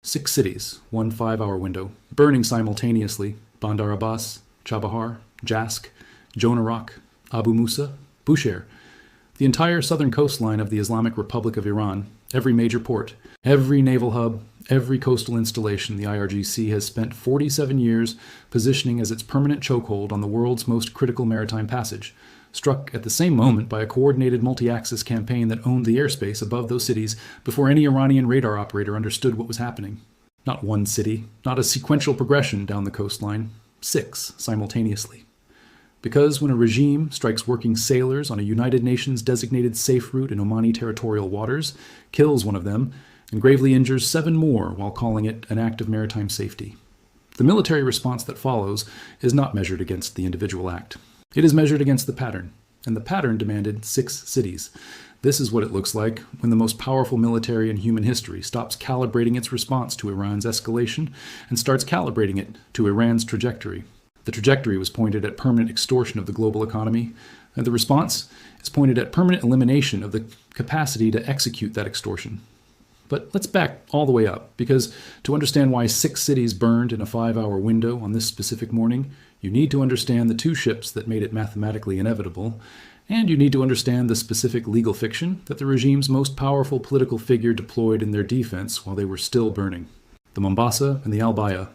6 cities, one 5-hour window, burning simultaneously: Bandar Abbas, Chabahar, Jask, Jonarak, Abu Musa, Bushehr. The entire southern coastline of the Islamic Republic of Iran, every major port, every naval hub, every coastal installation the IRGC has spent 47 years positioning as its permanent chokehold on the world's most critical maritime passage, struck at the same moment by a coordinated multi-axis campaign that owned the airspace above those cities before any Iranian radar operator understood what was happening. Not one city, not a sequential progression down the coastline, 6 simultaneously. Because when a regime strikes working sailors on a United Nations designated safe route in Omani territorial waters, kills one of them, and gravely injures 7 more while calling it an act of maritime safety, the military response that follows is not measured against the individual act. It is measured against the pattern, and the pattern demanded 6 cities. This is what it looks like when the most powerful military in human history stops calibrating its response to Iran's escalation and starts calibrating it to Iran's trajectory. The trajectory was pointed at permanent extortion of the global economy, and the response is pointed at permanent elimination of the capacity to execute that extortion. But let's back all the way up, because to understand why 6 cities burned in a 5-hour window on this specific morning, you need to understand the 2 ships that made it mathematically inevitable, and you need to understand the specific legal fiction that the regime's most powerful political figure deployed in their defense while they were still burning. The Mombasa and the Al-Baya,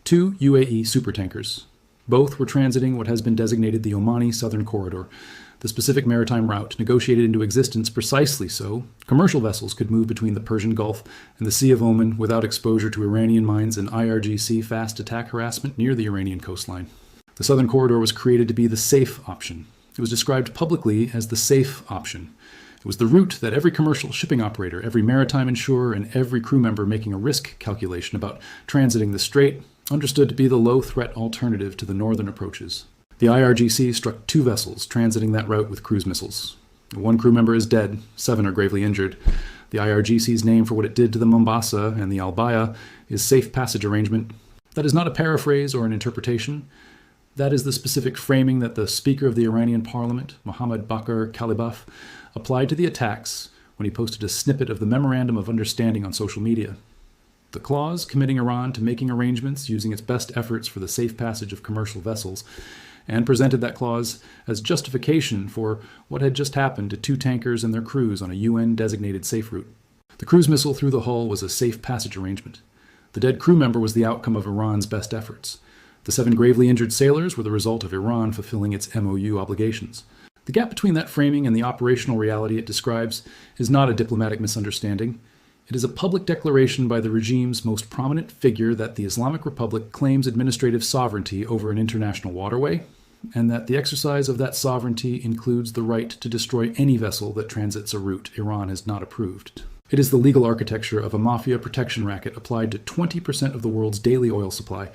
2 UAE supertankers. Both were transiting what has been designated the Omani Southern Corridor, the specific maritime route negotiated into existence precisely so commercial vessels could move between the Persian Gulf and the Sea of Oman without exposure to Iranian mines and IRGC fast attack harassment near the Iranian coastline. The Southern Corridor was created to be the safe option. It was described publicly as the safe option. It was the route that every commercial shipping operator, every maritime insurer, and every crew member making a risk calculation about transiting the strait understood to be the low-threat alternative to the northern approaches. The IRGC struck 2 vessels transiting that route with cruise missiles. 1 crew member is dead, 7 are gravely injured. The IRGC's name for what it did to the Mombasa and the Al-Baya is Safe Passage Arrangement. That is not a paraphrase or an interpretation. That is the specific framing that the Speaker of the Iranian Parliament, Mohammad Bakr Kalibaf, applied to the attacks when he posted a snippet of the Memorandum of Understanding on social media. The clause committing Iran to making arrangements using its best efforts for the safe passage of commercial vessels, and presented that clause as justification for what had just happened to 2 tankers and their crews on a UN-designated safe route. The cruise missile through the hull was a safe passage arrangement. The dead crew member was the outcome of Iran's best efforts. The 7 gravely injured sailors were the result of Iran fulfilling its MOU obligations. The gap between that framing and the operational reality it describes is not a diplomatic misunderstanding. It is a public declaration by the regime's most prominent figure that the Islamic Republic claims administrative sovereignty over an international waterway, and that the exercise of that sovereignty includes the right to destroy any vessel that transits a route Iran has not approved. It is the legal architecture of a mafia protection racket applied to 20% of the world's daily oil supply,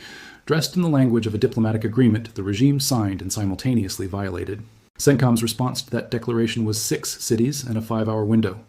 dressed in the language of a diplomatic agreement the regime signed and simultaneously violated. CENTCOM's response to that declaration was 6 cities and a 5-hour window.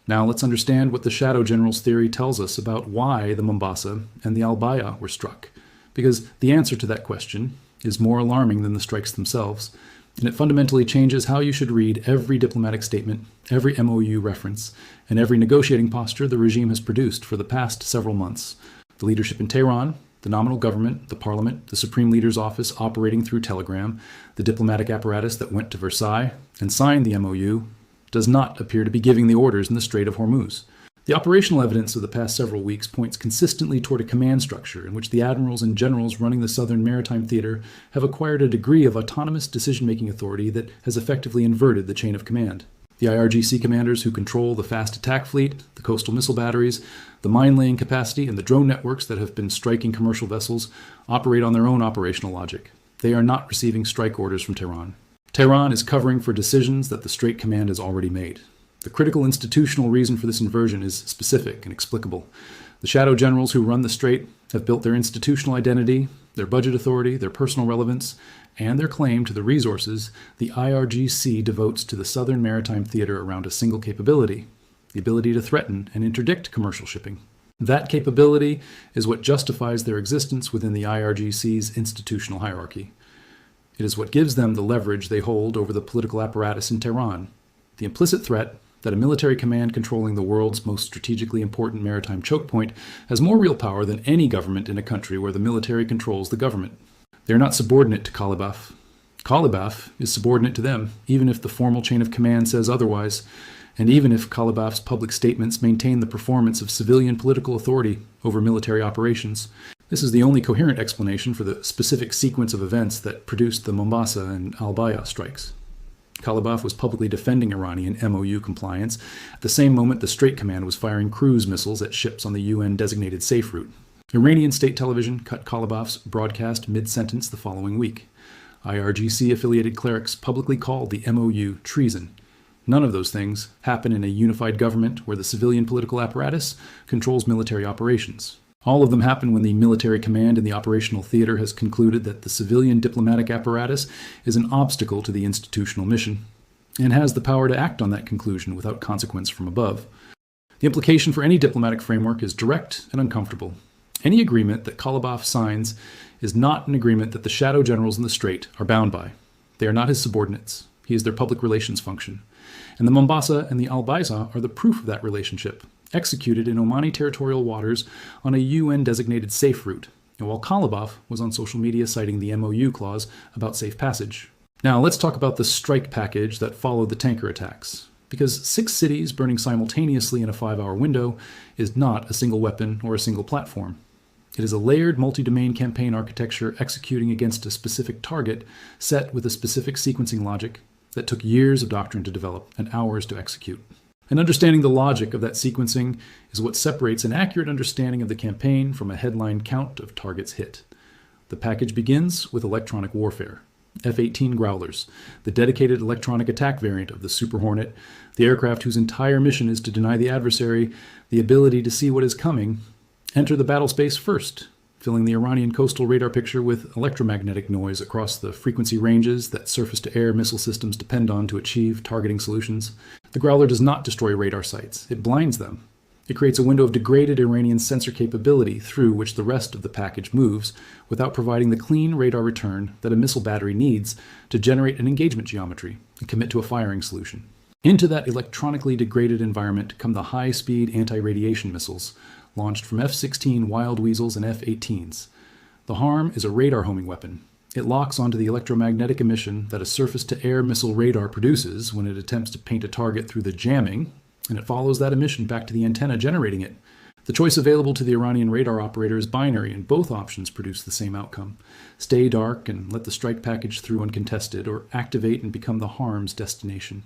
Now let's understand what the Shadow General's theory tells us about why the Mombasa and the Al-Baya were struck, because the answer to that question is more alarming than the strikes themselves, and it fundamentally changes how you should read every diplomatic statement, every MOU reference, and every negotiating posture the regime has produced for the past several months. The leadership in Tehran, the nominal government, the parliament, the Supreme Leader's office operating through telegram, the diplomatic apparatus that went to Versailles and signed the MOU, does not appear to be giving the orders in the Strait of Hormuz. The operational evidence of the past several weeks points consistently toward a command structure in which the admirals and generals running the Southern Maritime Theater have acquired a degree of autonomous decision-making authority that has effectively inverted the chain of command. The IRGC commanders who control the fast attack fleet, the coastal missile batteries, the mine-laying capacity, and the drone networks that have been striking commercial vessels operate on their own operational logic. They are not receiving strike orders from Tehran. Tehran is covering for decisions that the Strait Command has already made. The critical institutional reason for this inversion is specific and explicable. The shadow generals who run the Strait have built their institutional identity, their budget authority, their personal relevance, and their claim to the resources the IRGC devotes to the Southern Maritime Theater around a single capability: the ability to threaten and interdict commercial shipping. That capability is what justifies their existence within the IRGC's institutional hierarchy. It is what gives them the leverage they hold over the political apparatus in Tehran. The implicit threat that a military command controlling the world's most strategically important maritime choke point has more real power than any government in a country where the military controls the government. They are not subordinate to Kalibaf. Kalibaf is subordinate to them, even if the formal chain of command says otherwise, and even if Kalibaf's public statements maintain the performance of civilian political authority over military operations. This is the only coherent explanation for the specific sequence of events that produced the Mombasa and Al-Baya strikes. Kalibaf was publicly defending Iranian MOU compliance at the same moment the Strait Command was firing cruise missiles at ships on the UN-designated safe route. Iranian state television cut Kalibaf's broadcast mid-sentence the following week. IRGC-affiliated clerics publicly called the MOU treason. None of those things happen in a unified government where the civilian political apparatus controls military operations. All of them happen when the military command in the operational theater has concluded that the civilian diplomatic apparatus is an obstacle to the institutional mission, and has the power to act on that conclusion without consequence from above. The implication for any diplomatic framework is direct and uncomfortable. Any agreement that Kalibaf signs is not an agreement that the shadow generals in the Strait are bound by. They are not his subordinates. He is their public relations function. And the Mombasa and the Al-Baya are the proof of that relationship, executed in Omani territorial waters on a UN-designated safe route, and while Kalibaf was on social media citing the MOU clause about safe passage. Now let's talk about the strike package that followed the tanker attacks, because 6 cities burning simultaneously in a 5-hour window is not a single weapon or a single platform. It is a layered multi-domain campaign architecture executing against a specific target set with a specific sequencing logic that took years of doctrine to develop and hours to execute. And understanding the logic of that sequencing is what separates an accurate understanding of the campaign from a headline count of targets hit. The package begins with electronic warfare. F-18 Growlers, the dedicated electronic attack variant of the Super Hornet, the aircraft whose entire mission is to deny the adversary the ability to see what is coming, enter the battle space first, filling the Iranian coastal radar picture with electromagnetic noise across the frequency ranges that surface-to-air missile systems depend on to achieve targeting solutions. The Growler does not destroy radar sites. It blinds them. It creates a window of degraded Iranian sensor capability through which the rest of the package moves without providing the clean radar return that a missile battery needs to generate an engagement geometry and commit to a firing solution. Into that electronically degraded environment come the high-speed anti-radiation missiles, launched from F-16 Wild Weasels and F-18s. The HARM is a radar homing weapon. It locks onto the electromagnetic emission that a surface-to-air missile radar produces when it attempts to paint a target through the jamming, and it follows that emission back to the antenna generating it. The choice available to the Iranian radar operator is binary, and both options produce the same outcome. Stay dark and let the strike package through uncontested, or activate and become the HARM's destination.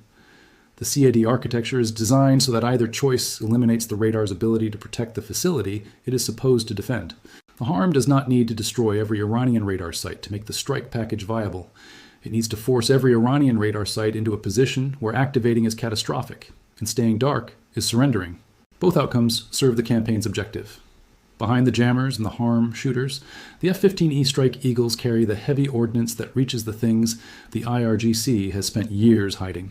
The CID architecture is designed so that either choice eliminates the radar's ability to protect the facility it is supposed to defend. The HARM does not need to destroy every Iranian radar site to make the strike package viable. It needs to force every Iranian radar site into a position where activating is catastrophic, and staying dark is surrendering. Both outcomes serve the campaign's objective. Behind the jammers and the HARM shooters, the F-15E Strike Eagles carry the heavy ordnance that reaches the things the IRGC has spent years hiding.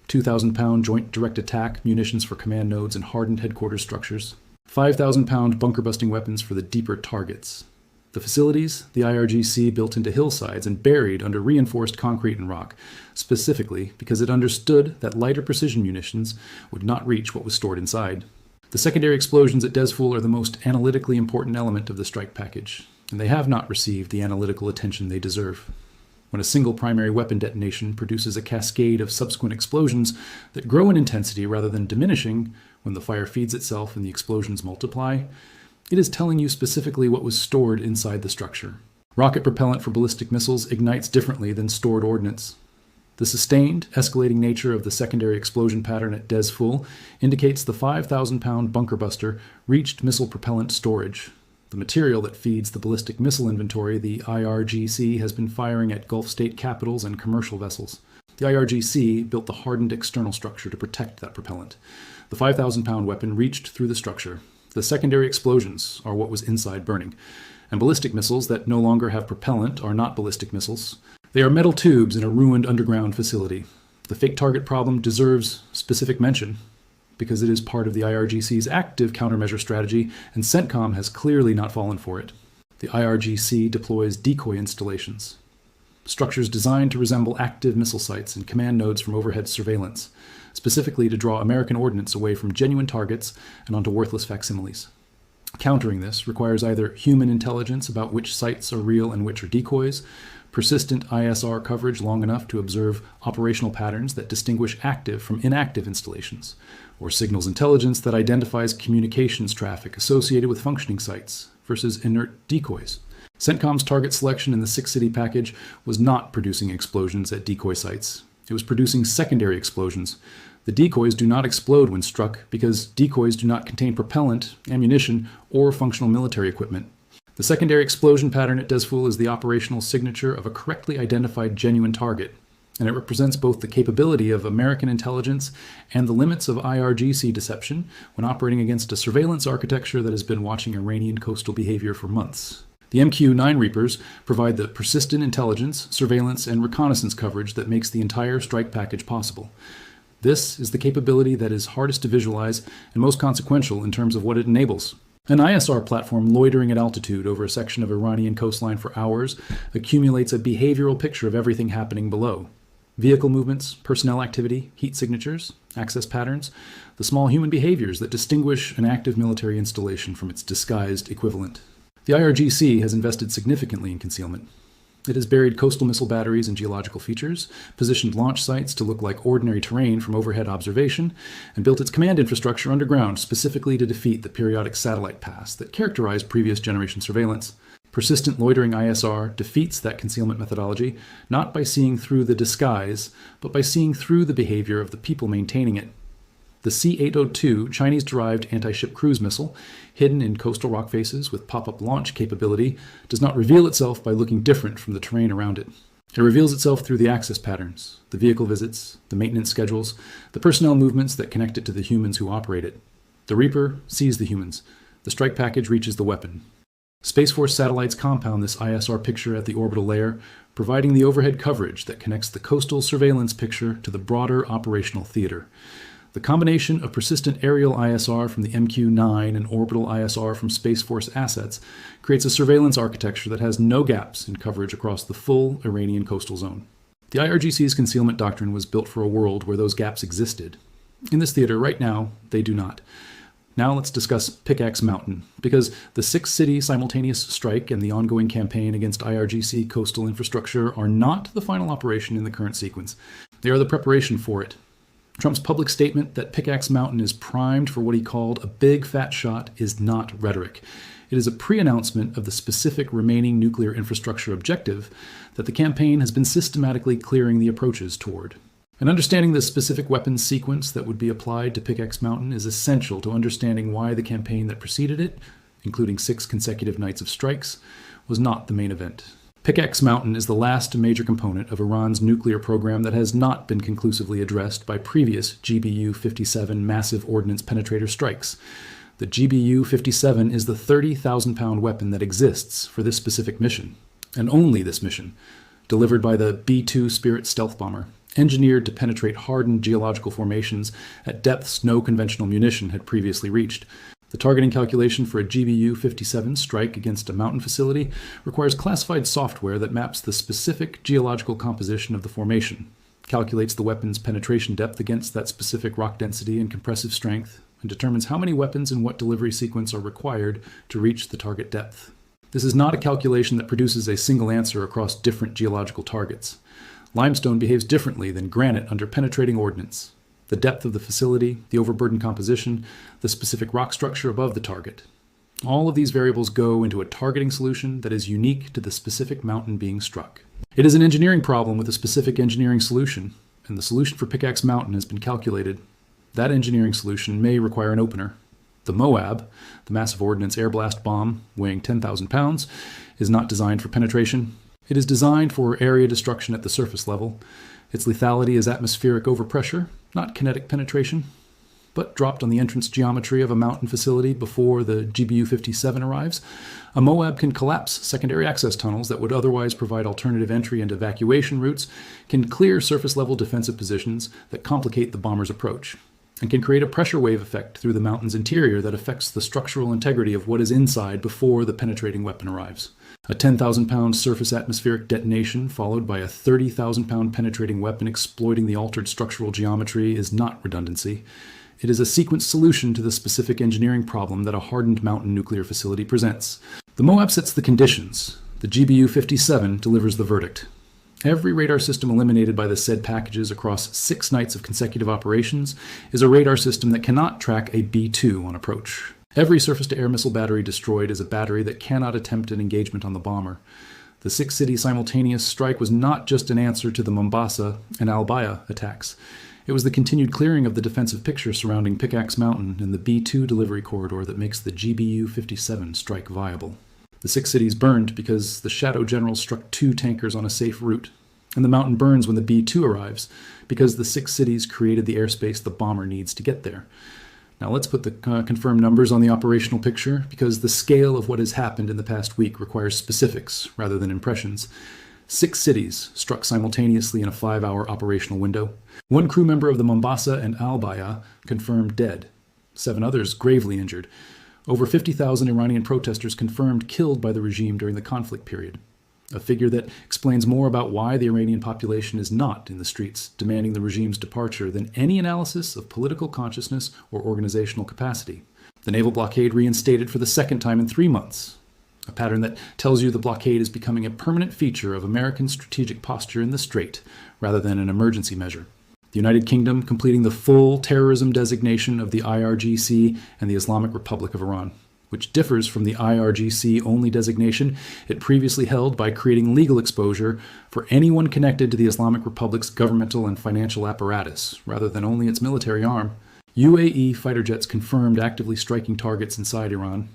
2,000-pound joint direct attack munitions for command nodes and hardened headquarters structures. 5,000-pound bunker-busting weapons for the deeper targets. The facilities, the IRGC built into hillsides and buried under reinforced concrete and rock, specifically because it understood that lighter precision munitions would not reach what was stored inside. The secondary explosions at Desfool are the most analytically important element of the strike package, and they have not received the analytical attention they deserve. When a single primary weapon detonation produces a cascade of subsequent explosions that grow in intensity rather than diminishing when the fire feeds itself and the explosions multiply, it is telling you specifically what was stored inside the structure. Rocket propellant for ballistic missiles ignites differently than stored ordnance. The sustained, escalating nature of the secondary explosion pattern at Desfool indicates the 5,000-pound bunker buster reached missile propellant storage. The material that feeds the ballistic missile inventory the IRGC has been firing at Gulf state capitals and commercial vessels. The IRGC built the hardened external structure to protect that propellant. The 5,000-pound weapon reached through the structure. The secondary explosions are what was inside burning. And ballistic missiles that no longer have propellant are not ballistic missiles. They are metal tubes in a ruined underground facility. The fake target problem deserves specific mention, because it is part of the IRGC's active countermeasure strategy, and CENTCOM has clearly not fallen for it. The IRGC deploys decoy installations. structures designed to resemble active missile sites and command nodes from overhead surveillance, specifically to draw American ordnance away from genuine targets and onto worthless facsimiles. Countering this requires either human intelligence about which sites are real and which are decoys, persistent ISR coverage long enough to observe operational patterns that distinguish active from inactive installations, or signals intelligence that identifies communications traffic associated with functioning sites versus inert decoys. CENTCOM's target selection in the 6-city package was not producing explosions at decoy sites. It was producing secondary explosions. The decoys do not explode when struck because decoys do not contain propellant, ammunition, or functional military equipment. The secondary explosion pattern at Desfool is the operational signature of a correctly identified genuine target, and it represents both the capability of American intelligence and the limits of IRGC deception when operating against a surveillance architecture that has been watching Iranian coastal behavior for months. The MQ-9 Reapers provide the persistent intelligence, surveillance, and reconnaissance coverage that makes the entire strike package possible. This is the capability that is hardest to visualize and most consequential in terms of what it enables. An ISR platform loitering at altitude over a section of Iranian coastline for hours accumulates a behavioral picture of everything happening below. Vehicle movements, personnel activity, heat signatures, access patterns, the small human behaviors that distinguish an active military installation from its disguised equivalent. The IRGC has invested significantly in concealment. It has buried coastal missile batteries and geological features, positioned launch sites to look like ordinary terrain from overhead observation, and built its command infrastructure underground specifically to defeat the periodic satellite pass that characterized previous generation surveillance. Persistent loitering ISR defeats that concealment methodology not by seeing through the disguise, but by seeing through the behavior of the people maintaining it. The C-802 Chinese-derived anti-ship cruise missile, hidden in coastal rock faces with pop-up launch capability, does not reveal itself by looking different from the terrain around it. It reveals itself through the access patterns, the vehicle visits, the maintenance schedules, the personnel movements that connect it to the humans who operate it. The Reaper sees the humans. The strike package reaches the weapon. Space Force satellites compound this ISR picture at the orbital layer, providing the overhead coverage that connects the coastal surveillance picture to the broader operational theater. The combination of persistent aerial ISR from the MQ-9 and orbital ISR from Space Force assets creates a surveillance architecture that has no gaps in coverage across the full Iranian coastal zone. The IRGC's concealment doctrine was built for a world where those gaps existed. In this theater, right now, they do not. Now let's discuss Pickaxe Mountain, because the 6-city simultaneous strike and the ongoing campaign against IRGC coastal infrastructure are not the final operation in the current sequence. They are the preparation for it. Trump's public statement that Pickaxe Mountain is primed for what he called a big fat shot is not rhetoric. It is a pre-announcement of the specific remaining nuclear infrastructure objective that the campaign has been systematically clearing the approaches toward. And understanding the specific weapons sequence that would be applied to Pickaxe Mountain is essential to understanding why the campaign that preceded it, including 6 consecutive nights of strikes, was not the main event. Pickaxe Mountain is the last major component of Iran's nuclear program that has not been conclusively addressed by previous GBU-57 massive ordnance penetrator strikes. The GBU-57 is the 30,000-pound weapon that exists for this specific mission, and only this mission, delivered by the B-2 Spirit stealth bomber, engineered to penetrate hardened geological formations at depths no conventional munition had previously reached. The targeting calculation for a GBU-57 strike against a mountain facility requires classified software that maps the specific geological composition of the formation, calculates the weapon's penetration depth against that specific rock density and compressive strength, and determines how many weapons in what delivery sequence are required to reach the target depth. This is not a calculation that produces a single answer across different geological targets. Limestone behaves differently than granite under penetrating ordnance. The depth of the facility, the overburden composition, the specific rock structure above the target. All of these variables go into a targeting solution that is unique to the specific mountain being struck. It is an engineering problem with a specific engineering solution, and the solution for Pickaxe Mountain has been calculated. That engineering solution may require an opener. The Moab, the massive ordnance air blast bomb weighing 10,000 pounds, is not designed for penetration. It is designed for area destruction at the surface level. Its lethality is atmospheric overpressure, not kinetic penetration. But dropped on the entrance geometry of a mountain facility before the GBU-57 arrives, a Moab can collapse secondary access tunnels that would otherwise provide alternative entry and evacuation routes, can clear surface-level defensive positions that complicate the bomber's approach. and can create a pressure wave effect through the mountain's interior that affects the structural integrity of what is inside before the penetrating weapon arrives. A 10,000-pound surface atmospheric detonation followed by a 30,000-pound penetrating weapon exploiting the altered structural geometry is not redundancy. It is a sequenced solution to the specific engineering problem that a hardened mountain nuclear facility presents. The MOAB sets the conditions. The GBU-57 delivers the verdict. Every radar system eliminated by the said packages across 6 nights of consecutive operations is a radar system that cannot track a B-2 on approach. Every surface-to-air missile battery destroyed is a battery that cannot attempt an engagement on the bomber. The 6-city simultaneous strike was not just an answer to the Mombasa and Al-Baya attacks. It was the continued clearing of the defensive picture surrounding Pickaxe Mountain and the B-2 delivery corridor that makes the GBU-57 strike viable. The 6 cities burned because the Shadow General struck 2 tankers on a safe route, and the mountain burns when the B-2 arrives because the 6 cities created the airspace the bomber needs to get there. Now let's put the confirmed numbers on the operational picture because the scale of what has happened in the past week requires specifics rather than impressions. 6 cities struck simultaneously in a 5-hour operational window. 1 crew member of the Mombasa and Al-Baya confirmed dead. 7 others gravely injured. Over 50,000 Iranian protesters confirmed killed by the regime during the conflict period. A figure that explains more about why the Iranian population is not in the streets demanding the regime's departure than any analysis of political consciousness or organizational capacity. The naval blockade reinstated for the 2nd time in 3 months. A pattern that tells you the blockade is becoming a permanent feature of American strategic posture in the Strait rather than an emergency measure. The United Kingdom completing the full terrorism designation of the IRGC and the Islamic Republic of Iran, which differs from the IRGC-only designation it previously held by creating legal exposure for anyone connected to the Islamic Republic's governmental and financial apparatus, rather than only its military arm. UAE fighter jets confirmed actively striking targets inside Iran,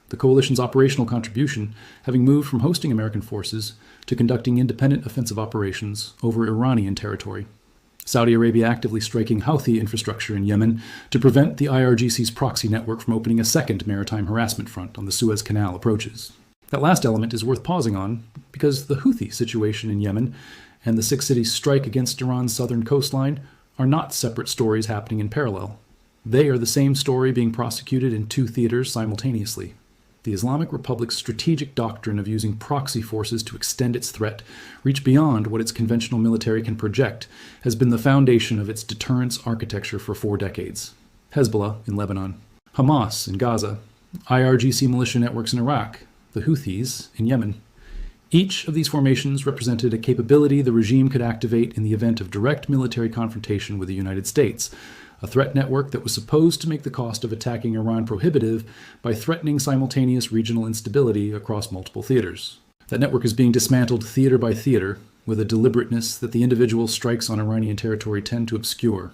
the coalition's operational contribution having moved from hosting American forces to conducting independent offensive operations over Iranian territory. Saudi Arabia actively striking Houthi infrastructure in Yemen to prevent the IRGC's proxy network from opening a 2nd maritime harassment front on the Suez Canal approaches. That last element is worth pausing on because the Houthi situation in Yemen and the 6 cities strike against Iran's southern coastline are not separate stories happening in parallel. They are the same story being prosecuted in 2 theaters simultaneously. The Islamic Republic's strategic doctrine of using proxy forces to extend its threat, reach beyond what its conventional military can project, has been the foundation of its deterrence architecture for 4 decades. Hezbollah in Lebanon, Hamas in Gaza, IRGC militia networks in Iraq, the Houthis in Yemen. Each of these formations represented a capability the regime could activate in the event of direct military confrontation with the United States, a threat network that was supposed to make the cost of attacking Iran prohibitive by threatening simultaneous regional instability across multiple theaters. That network is being dismantled theater by theater with a deliberateness that the individual strikes on Iranian territory tend to obscure.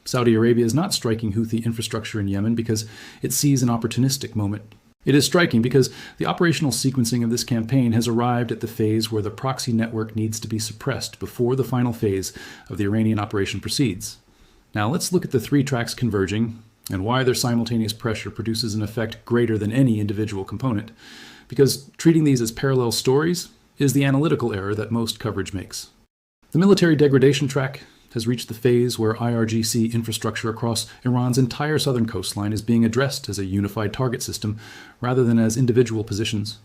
Saudi Arabia is not striking Houthi infrastructure in Yemen because it sees an opportunistic moment. It is striking because the operational sequencing of this campaign has arrived at the phase where the proxy network needs to be suppressed before the final phase of the Iranian operation proceeds. Now let's look at the 3 tracks converging and why their simultaneous pressure produces an effect greater than any individual component, because treating these as parallel stories is the analytical error that most coverage makes. The military degradation track has reached the phase where IRGC infrastructure across Iran's entire southern coastline is being addressed as a unified target system rather than as individual positions.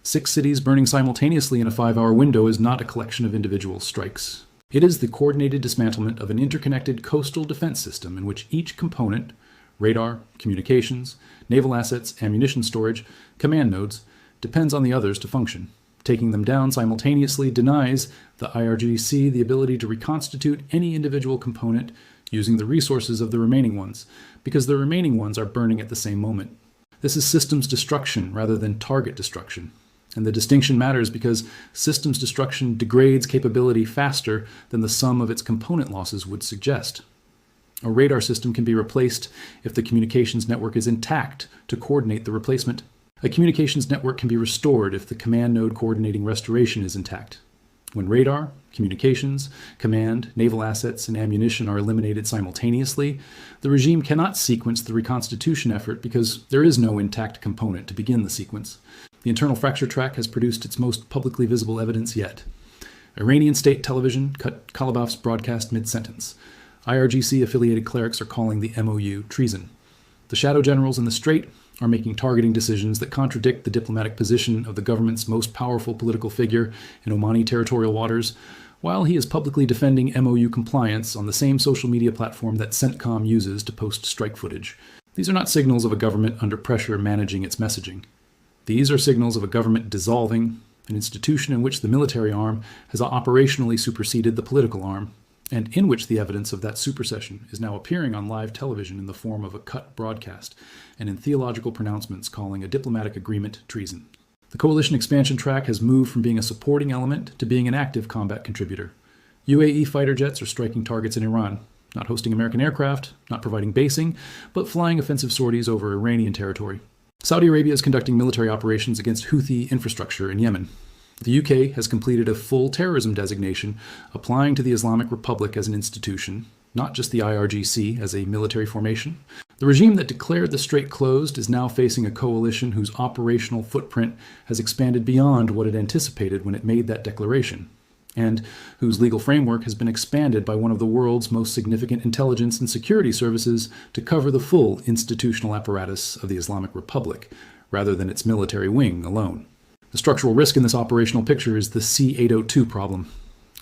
6 cities burning simultaneously in a 5-hour window is not a collection of individual strikes. It is the coordinated dismantlement of an interconnected coastal defense system in which each component, radar, communications, naval assets, ammunition storage, command nodes, depends on the others to function. Taking them down simultaneously denies the IRGC the ability to reconstitute any individual component using the resources of the remaining ones, because the remaining ones are burning at the same moment. This is systems destruction rather than target destruction. And the distinction matters because systems destruction degrades capability faster than the sum of its component losses would suggest. A radar system can be replaced if the communications network is intact to coordinate the replacement. A communications network can be restored if the command node coordinating restoration is intact. When radar, communications, command, naval assets, and ammunition are eliminated simultaneously, the regime cannot sequence the reconstitution effort because there is no intact component to begin the sequence. The internal fracture track has produced its most publicly visible evidence yet. Iranian state television cut Kalibaf's broadcast mid-sentence. IRGC-affiliated clerics are calling the MOU treason. The shadow generals in the Strait are making targeting decisions that contradict the diplomatic position of the government's most powerful political figure in Omani territorial waters, while he is publicly defending MOU compliance on the same social media platform that CENTCOM uses to post strike footage. These are not signals of a government under pressure managing its messaging. These are signals of a government dissolving, an institution in which the military arm has operationally superseded the political arm, and in which the evidence of that supersession is now appearing on live television in the form of a cut broadcast and in theological pronouncements calling a diplomatic agreement treason. The coalition expansion track has moved from being a supporting element to being an active combat contributor. UAE fighter jets are striking targets in Iran, not hosting American aircraft, not providing basing, but flying offensive sorties over Iranian territory. Saudi Arabia is conducting military operations against Houthi infrastructure in Yemen. The UK has completed a full terrorism designation, applying to the Islamic Republic as an institution, not just the IRGC as a military formation. The regime that declared the Strait closed is now facing a coalition whose operational footprint has expanded beyond what it anticipated when it made that declaration, and whose legal framework has been expanded by one of the world's most significant intelligence and security services to cover the full institutional apparatus of the Islamic Republic, rather than its military wing alone. The structural risk in this operational picture is the C-802 problem,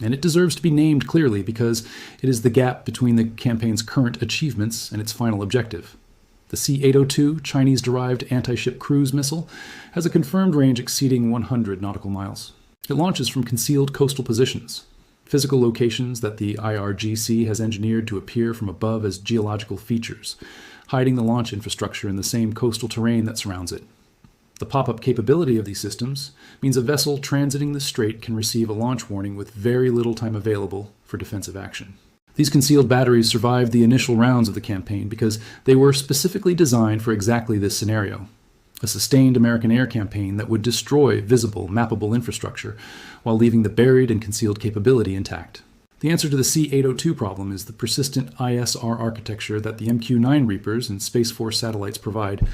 and it deserves to be named clearly because it is the gap between the campaign's current achievements and its final objective. The C-802 Chinese-derived anti-ship cruise missile has a confirmed range exceeding 100 nautical miles. It launches from concealed coastal positions, physical locations that the IRGC has engineered to appear from above as geological features, hiding the launch infrastructure in the same coastal terrain that surrounds it. The pop-up capability of these systems means a vessel transiting the strait can receive a launch warning with very little time available for defensive action. These concealed batteries survived the initial rounds of the campaign because they were specifically designed for exactly this scenario: a sustained American air campaign that would destroy visible, mappable infrastructure while leaving the buried and concealed capability intact. The answer to the C-802 problem is the persistent ISR architecture that the MQ-9 Reapers and Space Force satellites provide,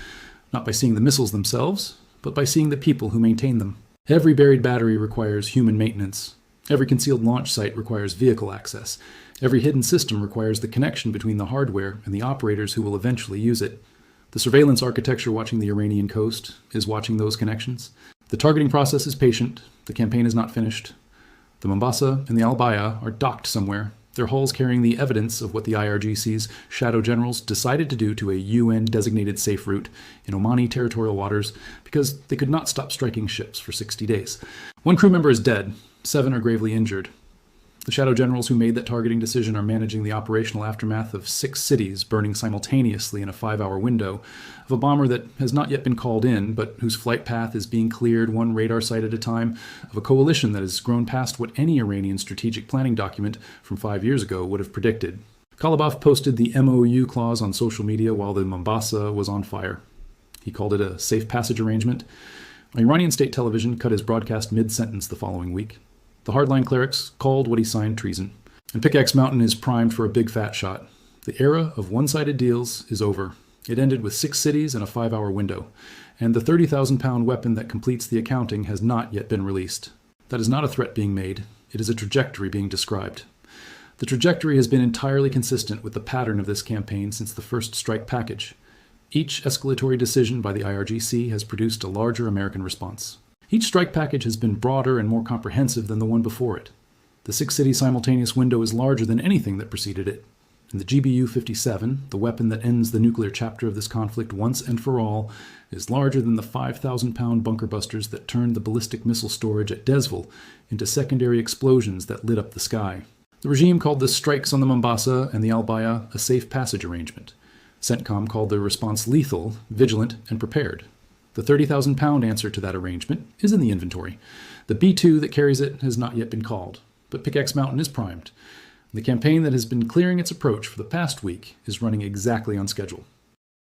not by seeing the missiles themselves, but by seeing the people who maintain them. Every buried battery requires human maintenance. Every concealed launch site requires vehicle access. Every hidden system requires the connection between the hardware and the operators who will eventually use it. The surveillance architecture watching the Iranian coast is watching those connections. The targeting process is patient. The campaign is not finished. The Mombasa and the Al-Baya are docked somewhere, their hulls carrying the evidence of what the IRGC's shadow generals decided to do to a UN-designated safe route in Omani territorial waters because they could not stop striking ships for 60 days. One crew member is dead. 7 are gravely injured. The shadow generals who made that targeting decision are managing the operational aftermath of 6 cities burning simultaneously in a 5-hour window of a bomber that has not yet been called in, but whose flight path is being cleared one radar site at a time, of a coalition that has grown past what any Iranian strategic planning document from 5 years ago would have predicted. Kalibov posted the MOU clause on social media while the Mombasa was on fire. He called it a safe passage arrangement. Iranian state television cut his broadcast mid-sentence the following week. The hardline clerics called what he signed treason. And Pickaxe Mountain is primed for a big fat shot. The era of one-sided deals is over. It ended with 6 cities and a 5-hour window. And the 30,000-pound weapon that completes the accounting has not yet been released. That is not a threat being made. It is a trajectory being described. The trajectory has been entirely consistent with the pattern of this campaign since the first strike package. Each escalatory decision by the IRGC has produced a larger American response. Each strike package has been broader and more comprehensive than the one before it. The 6-city simultaneous window is larger than anything that preceded it. And the GBU-57, the weapon that ends the nuclear chapter of this conflict once and for all, is larger than the 5,000-pound bunker busters that turned the ballistic missile storage at Desville into secondary explosions that lit up the sky. The regime called the strikes on the Mombasa and the Al-Baya a safe passage arrangement. CENTCOM called their response lethal, vigilant, and prepared. The 30,000-pound answer to that arrangement is in the inventory. The B-2 that carries it has not yet been called, but Pickaxe Mountain is primed. The campaign that has been clearing its approach for the past week is running exactly on schedule.